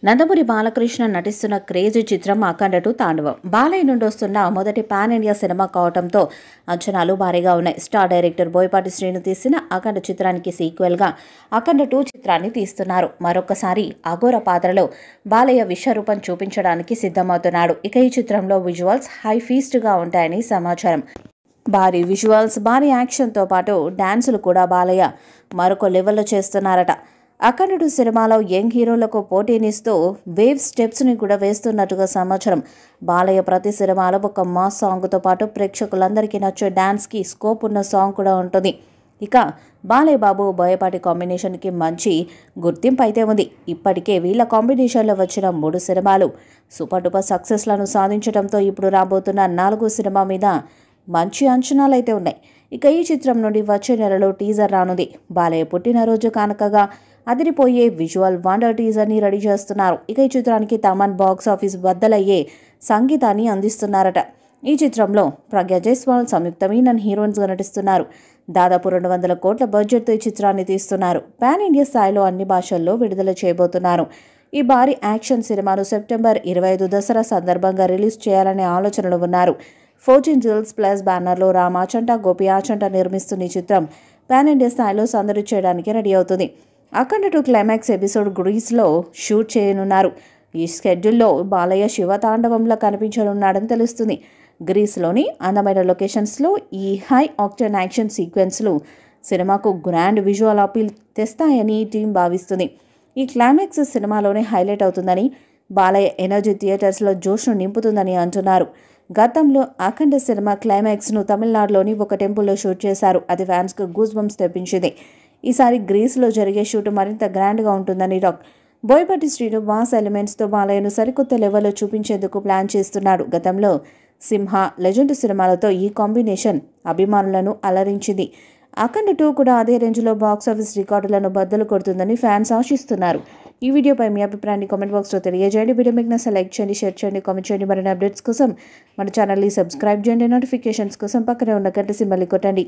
నందమూరి బాలకృష్ణ నటిస్తున్న క్రేజీ చిత్రం అఖండ 2 తాండవం. బాలయ్య నుండి వస్తున్న మొదటి పాన్ ఇండియా సినిమా కావడంతో అంచనాలు భారీగా ఉన్నాయి. స్టార్ డైరెక్టర్ బోయపాటి శ్రీను తీసిన అఖండ చిత్రానికి సీక్వెల్గా అఖండ 2 చిత్రాన్ని తీస్తున్నారు. మరొకసారి అఘోర పాత్రలో బాలయ్య విశ్వరూపం చూపించడానికి సిద్ధమవుతున్నాడు. ఇక ఈ చిత్రంలో విజువల్స్ హై ఫీస్ట్గా ఉంటాయని సమాచారం. భారీ విజువల్స్, భారీ యాక్షన్తో పాటు డాన్సులు కూడా బాలయ్య మరొక లెవెల్లో చేస్తున్నారట. అఖండ 2 సినిమాలో యంగ్ హీరోలకు పోటీనిస్తూ వేవ్ స్టెప్స్ని కూడా వేస్తున్నట్టుగా సమాచారం. బాలయ్య ప్రతి సినిమాలో ఒక మాస్ సాంగ్తో పాటు ప్రేక్షకులందరికీ నచ్చే డాన్స్కి స్కోప్ ఉన్న సాంగ్ కూడా ఉంటుంది. ఇక బాలయ్య బాబు బోయపాటి కాంబినేషన్కి మంచి గుర్తింపు అయితే ఉంది. ఇప్పటికే వీళ్ళ కాంబినేషన్లో వచ్చిన 3 సినిమాలు సూపర్ డూపర్ సక్సెస్లను సాధించడంతో ఇప్పుడు రాబోతున్న 4వ సినిమా మీద మంచి అంచనాలైతే ఉన్నాయి. ఇక ఈ చిత్రం నుండి వచ్చే నెలలో టీజర్ రానుంది. బాలయ్య పుట్టినరోజు కానుకగా అదిరిపోయే విజువల్ వండర్ టీజర్ని రెడీ చేస్తున్నారు. ఇక ఈ చిత్రానికి తమన్ బాక్స్ ఆఫీస్ బద్దలయ్యే సంగీతాన్ని అందిస్తున్నారట. ఈ చిత్రంలో ప్రజ్ఞా జైస్వాల్, సంయుక్త మీనన్ హీరోయిన్స్గా నటిస్తున్నారు. దాదాపు 200 కోట్ల బడ్జెట్తో ఈ చిత్రాన్ని తీస్తున్నారు. పాన్ ఇండియా స్థాయిలో అన్ని భాషల్లో విడుదల చేయబోతున్నారు. ఈ భారీ యాక్షన్ సినిమాను సెప్టెంబర్ 25 దసరా సందర్భంగా రిలీజ్ చేయాలనే ఆలోచనలు ఉన్నారు. ఫోర్చ్యూన్ జ్యువెల్స్ ప్లస్ బ్యానర్లో రామ్ ఆచంట, గోపి ఆచంట నిర్మిస్తున్న ఈ చిత్రం పాన్ ఇండియా స్థాయిలో సందడి చేయడానికి రెడీ అవుతుంది. అఖండ 2 క్లైమాక్స్ ఎపిసోడ్ గ్రీస్లో షూట్ చేయనున్నారు. ఈ స్కెడ్యూల్లో బాలయ్య శివతాండవంలో కనిపించనున్నాడని తెలుస్తుంది. గ్రీస్లోని అందమైన లొకేషన్స్లో ఈ హై ఆక్టేన్ యాక్షన్ సీక్వెన్స్లు సినిమాకు గ్రాండ్ విజువల్ అపీల్ తెస్తాయని టీం భావిస్తుంది. ఈ క్లైమాక్స్ సినిమాలోనే హైలైట్ అవుతుందని, బాలయ్య ఎనర్జీ థియేటర్స్లో జోష్ను నింపుతుందని అంటున్నారు. గతంలో అఖండ సినిమా క్లైమాక్స్ను తమిళనాడులోని ఒక టెంపుల్లో షూట్ చేశారు. అది ఫ్యాన్స్కు గూస్ బంప్స్ తెప్పించింది. ఈసారి గ్రీస్లో జరిగే షూట్ మరింత గ్రాండ్గా ఉంటుందని బోయపాటి శ్రీను మాస్ ఎలిమెంట్స్తో బాలయ్యను సరికొత్త లెవెల్లో చూపించేందుకు ప్లాన్ చేస్తున్నాడు. గతంలో సింహ, లెజెండ్ సినిమాలతో ఈ కాంబినేషన్ అభిమానులను అలరించింది. అఖండ 2 కూడా అదే రేంజ్లో బాక్సాఫీస్ రికార్డులను బద్దలు కొడుతుందని ఫ్యాన్స్ ఆశిస్తున్నారు. ఈ వీడియోపై మీ అభిప్రాయాన్ని కామెంట్ బాక్స్లో తెలియజేయండి. వీడియో మీకు నచ్చితే లైక్ చేయండి, షేర్ చేయండి, కామెంట్ చేయండి. మరిన్ని అప్డేట్స్ కోసం మన ఛానల్ని సబ్స్క్రైబ్ చేయండి. నోటిఫికేషన్స్ కోసం పక్కనే ఉన్న గంట సింబల్ని కొట్టండి.